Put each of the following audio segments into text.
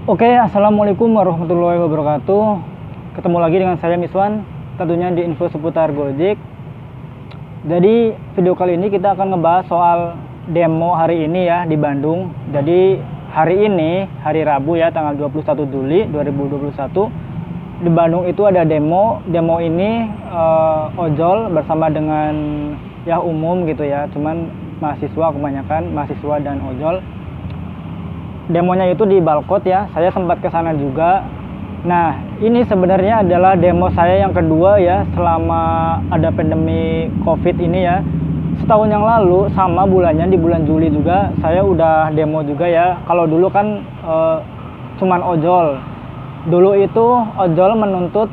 Oke, assalamualaikum warahmatullahi wabarakatuh. Ketemu lagi dengan saya Miswan, tentunya di info seputar Gojek. Jadi video kali ini kita akan ngebahas soal demo hari ini ya di Bandung. Jadi hari ini, hari Rabu ya, tanggal 21 Juli 2021, di Bandung itu ada demo. Demo ini ojol bersama dengan ya umum gitu ya, cuman mahasiswa, kebanyakan mahasiswa dan ojol. Demonya itu di Balkot ya, saya sempat ke sana juga. Nah, ini sebenarnya adalah demo saya yang kedua ya selama ada pandemi Covid ini ya. Setahun yang lalu sama bulannya, di bulan Juli juga saya udah demo juga ya. Kalau dulu kan cuman ojol. Dulu itu ojol menuntut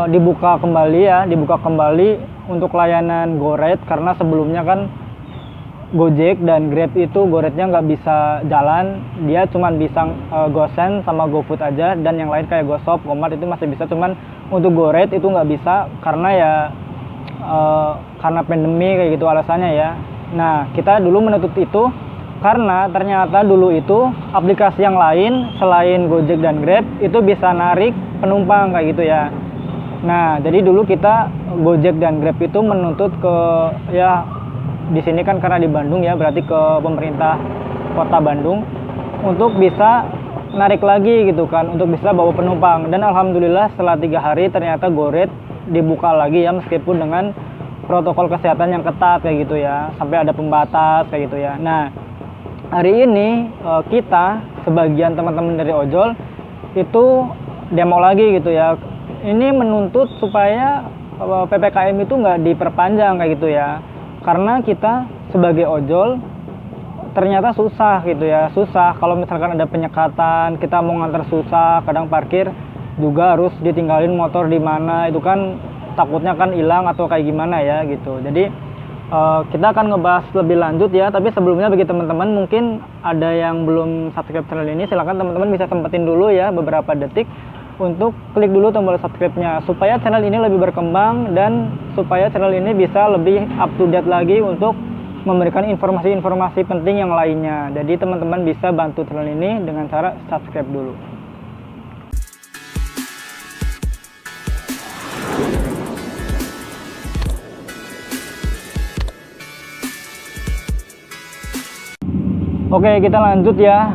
dibuka kembali untuk layanan GoRide, karena sebelumnya kan Gojek dan Grab itu GoRide-nya nggak bisa jalan, dia cuma bisa GoSend sama GoFood aja, dan yang lain kayak GoShop, Gomart itu masih bisa, cuman untuk GoRide itu nggak bisa karena ya karena pandemi kayak gitu alasannya ya. Nah, kita dulu menuntut itu karena ternyata dulu itu aplikasi yang lain selain Gojek dan Grab itu bisa narik penumpang kayak gitu ya. Nah, jadi dulu kita Gojek dan Grab itu menuntut ke ya di sini kan karena di Bandung ya, berarti ke pemerintah kota Bandung untuk bisa narik lagi gitu kan, untuk bisa bawa penumpang. Dan alhamdulillah setelah 3 hari ternyata GoRide dibuka lagi ya, meskipun dengan protokol kesehatan yang ketat kayak gitu ya, sampai ada pembatas kayak gitu ya. Nah, hari ini kita sebagian teman-teman dari ojol itu demo lagi gitu ya. Ini menuntut supaya PPKM itu nggak diperpanjang kayak gitu ya. Karena kita sebagai ojol ternyata susah gitu ya, susah kalau misalkan ada penyekatan, kita mau nganter susah, kadang parkir juga harus ditinggalin motor di mana, itu kan takutnya kan hilang atau kayak gimana ya gitu. Jadi kita akan ngebahas lebih lanjut ya, tapi sebelumnya bagi teman-teman mungkin ada yang belum subscribe channel ini, silahkan teman-teman bisa sempetin dulu ya beberapa detik untuk klik dulu tombol subscribe-nya supaya channel ini lebih berkembang dan supaya channel ini bisa lebih up to date lagi untuk memberikan informasi-informasi penting yang lainnya. Jadi teman-teman bisa bantu channel ini dengan cara subscribe dulu. Oke, kita lanjut ya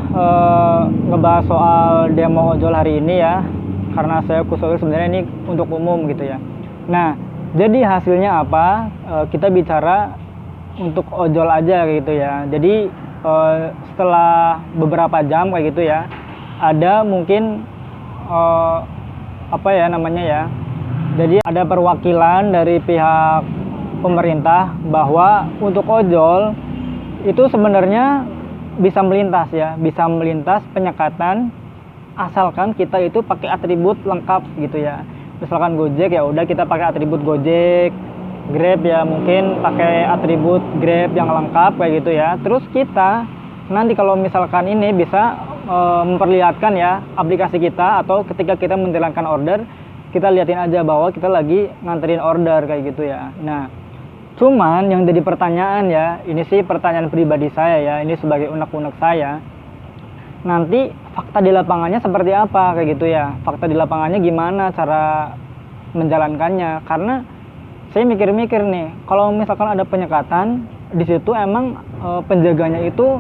ngebahas soal demo ojol hari ini ya, karena saya khusus sebenarnya ini untuk umum gitu ya. Nah, jadi hasilnya apa? Kita bicara untuk ojol aja gitu ya. Jadi setelah beberapa jam kayak gitu ya, ada mungkin apa ya namanya ya. Jadi ada perwakilan dari pihak pemerintah bahwa untuk ojol itu sebenarnya bisa melintas ya, bisa melintas penyekatan asalkan kita itu pakai atribut lengkap gitu ya. Misalkan Gojek ya udah kita pakai atribut Gojek, Grab ya mungkin pakai atribut Grab yang lengkap kayak gitu ya. Terus kita nanti kalau misalkan ini bisa memperlihatkan ya aplikasi kita, atau ketika kita menjalankan order kita liatin aja bahwa kita lagi nganterin order kayak gitu ya. Nah, cuman yang jadi pertanyaan ya, ini sih pertanyaan pribadi saya ya, ini sebagai unek-unek saya. Nanti fakta di lapangannya seperti apa kayak gitu ya. Fakta di lapangannya gimana cara menjalankannya? Karena saya mikir-mikir nih, kalau misalkan ada penyekatan di situ emang penjaganya itu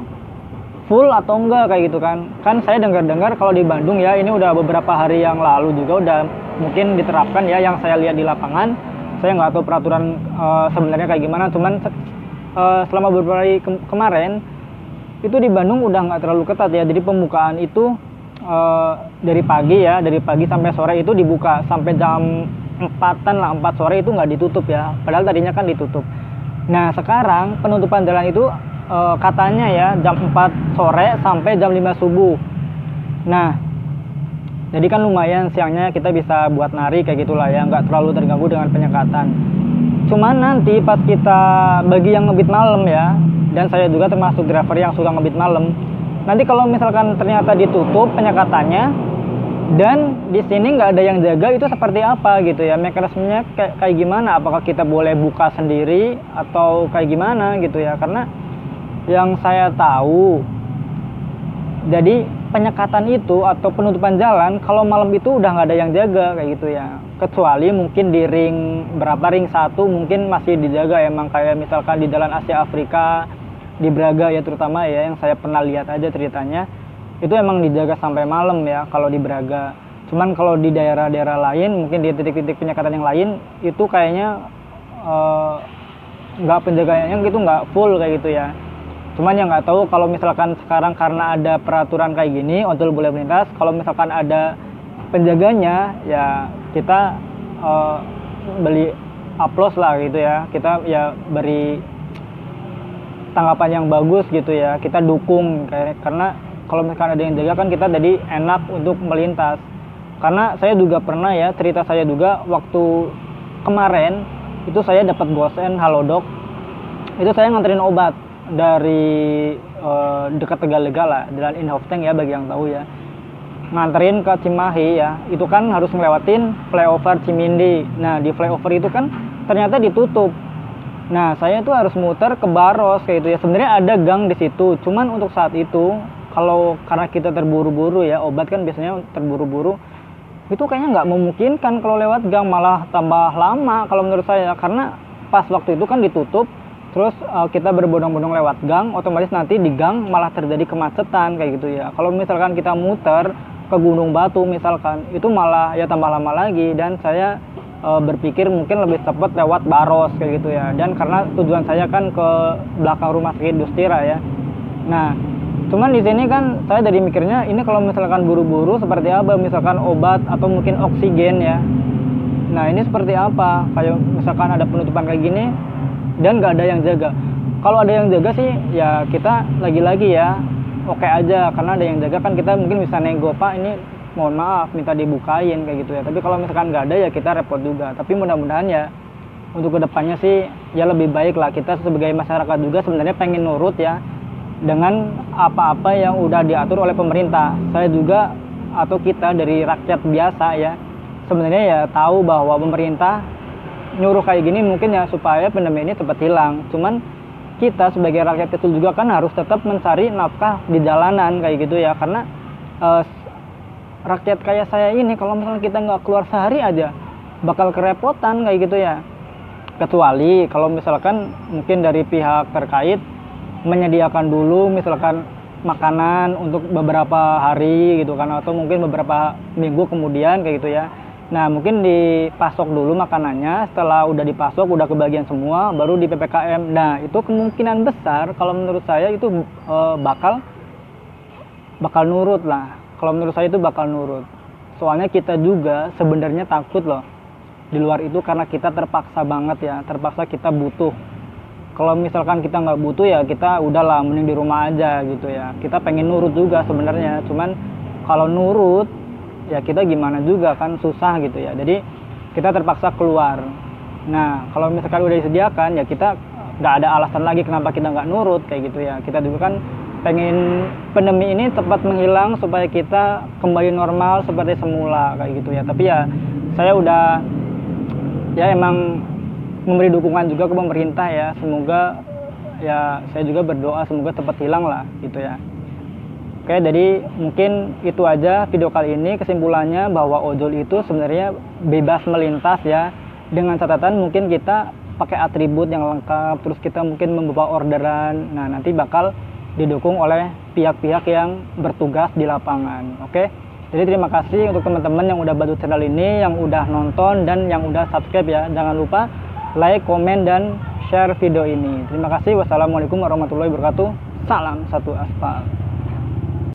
full atau enggak kayak gitu kan. Kan saya dengar-dengar kalau di Bandung ya, ini udah beberapa hari yang lalu juga udah mungkin diterapkan ya, yang saya lihat di lapangan. Saya nggak tahu peraturan sebenarnya kayak gimana, cuman selama beberapa hari kemarin itu di Bandung udah nggak terlalu ketat ya. Jadi pembukaan itu dari pagi sampai sore itu dibuka sampai jam 4-an lah, 4 sore itu nggak ditutup ya, padahal tadinya kan ditutup. Nah, sekarang penutupan jalan itu katanya ya jam 4 sore sampai jam 5 subuh. Nah, jadi kan lumayan siangnya kita bisa buat narik kayak gitulah ya, nggak terlalu terganggu dengan penyekatan. Cuman nanti pas kita bagi yang ngebit malam ya, dan saya juga termasuk driver yang suka ngebit malam. Nanti kalau misalkan ternyata ditutup penyekatannya dan di sini nggak ada yang jaga, itu seperti apa gitu ya, mekanismenya kayak gimana? Apakah kita boleh buka sendiri atau kayak gimana gitu ya? Karena yang saya tahu, jadi penyekatan itu atau penutupan jalan kalau malam itu udah nggak ada yang jaga kayak gitu ya, kecuali mungkin di ring berapa, ring 1 mungkin masih dijaga, emang kayak misalkan di Jalan Asia Afrika di Braga ya terutama ya, yang saya pernah lihat aja ceritanya itu emang dijaga sampai malam ya kalau di Braga. Cuman kalau di daerah-daerah lain mungkin di titik-titik penyekatan yang lain itu kayaknya nggak penjagaannya gitu, nggak full kayak gitu ya. Cuman yang nggak tahu kalau misalkan sekarang karena ada peraturan kayak gini ojol boleh melintas, kalau misalkan ada penjaganya ya kita beli upload lah gitu ya, kita ya beri tanggapan yang bagus gitu ya, kita dukung karena kalau misalkan ada yang jaga kan kita jadi enak untuk melintas. Karena saya juga pernah ya, cerita saya juga waktu kemarin itu saya dapat gosen halodoc, itu saya nganterin obat dari dekat Tegalega lah, Jalan Inhofteng ya bagi yang tahu ya, nganterin ke Cimahi ya, itu kan harus ngelewatin flyover Cimindi. Nah di flyover itu kan ternyata ditutup. Nah saya tuh harus muter ke Baros kayak gitu ya, sebenarnya ada gang di situ, cuman untuk saat itu kalau karena kita terburu-buru ya, obat kan biasanya terburu-buru, itu kayaknya nggak memungkinkan kalau lewat gang, malah tambah lama kalau menurut saya, karena pas waktu itu kan ditutup. Terus kita berbondong-bondong lewat gang, otomatis nanti di gang malah terjadi kemacetan kayak gitu ya. Kalau misalkan kita muter ke Gunung Batu misalkan, itu malah ya tambah lama lagi. Dan saya berpikir mungkin lebih cepat lewat Baros kayak gitu ya. Dan karena tujuan saya kan ke belakang rumah sakit Dustira ya. Nah, cuman di sini kan saya jadi mikirnya ini kalau misalkan buru-buru seperti apa, misalkan obat atau mungkin oksigen ya. Nah ini seperti apa? Kayak misalkan ada penutupan kayak gini dan nggak ada yang jaga. Kalau ada yang jaga sih ya kita lagi-lagi ya oke aja, karena ada yang jaga kan kita mungkin bisa nego, Pak ini mohon maaf minta dibukain kayak gitu ya. Tapi kalau misalkan nggak ada ya kita repot juga. Tapi mudah-mudahan ya untuk kedepannya sih ya lebih baik lah, kita sebagai masyarakat juga sebenarnya pengen nurut ya dengan apa-apa yang udah diatur oleh pemerintah. Saya juga atau kita dari rakyat biasa ya sebenarnya ya tahu bahwa pemerintah nyuruh kayak gini mungkin ya supaya pandemi ini cepat hilang. Cuman kita sebagai rakyat kecil juga kan harus tetap mencari nafkah di jalanan kayak gitu ya, karena rakyat kayak saya ini kalau misalnya kita nggak keluar sehari aja bakal kerepotan kayak gitu ya. Kecuali kalau misalkan mungkin dari pihak terkait menyediakan dulu misalkan makanan untuk beberapa hari gitu kan, atau mungkin beberapa minggu kemudian kayak gitu ya. Nah mungkin dipasok dulu makanannya, setelah udah dipasok udah kebagian semua baru di PPKM. Nah itu kemungkinan besar kalau menurut saya itu bakal nurut lah. Kalau menurut saya itu bakal nurut, soalnya kita juga sebenarnya takut loh di luar itu, karena kita terpaksa banget ya, terpaksa kita butuh. Kalau misalkan kita nggak butuh ya kita udahlah mending di rumah aja gitu ya. Kita pengen nurut juga sebenarnya, cuman kalau nurut ya kita gimana juga kan susah gitu ya, jadi kita terpaksa keluar. Nah kalau misalkan udah disediakan ya kita nggak ada alasan lagi kenapa kita nggak nurut kayak gitu ya. Kita juga kan pengen pandemi ini cepat menghilang supaya kita kembali normal seperti semula kayak gitu ya. Tapi ya saya udah ya emang memberi dukungan juga ke pemerintah ya, semoga ya saya juga berdoa semoga cepat hilang lah gitu ya. Oke, jadi mungkin itu aja video kali ini. Kesimpulannya bahwa ojol itu sebenarnya bebas melintas ya, dengan catatan mungkin kita pakai atribut yang lengkap, terus kita mungkin membawa orderan. Nah nanti bakal didukung oleh pihak-pihak yang bertugas di lapangan. Oke, jadi terima kasih untuk teman-teman yang udah bantu channel ini, yang udah nonton dan yang udah subscribe ya. Jangan lupa like, komen, dan share video ini. Terima kasih. Wassalamualaikum warahmatullahi wabarakatuh. Salam satu aspal.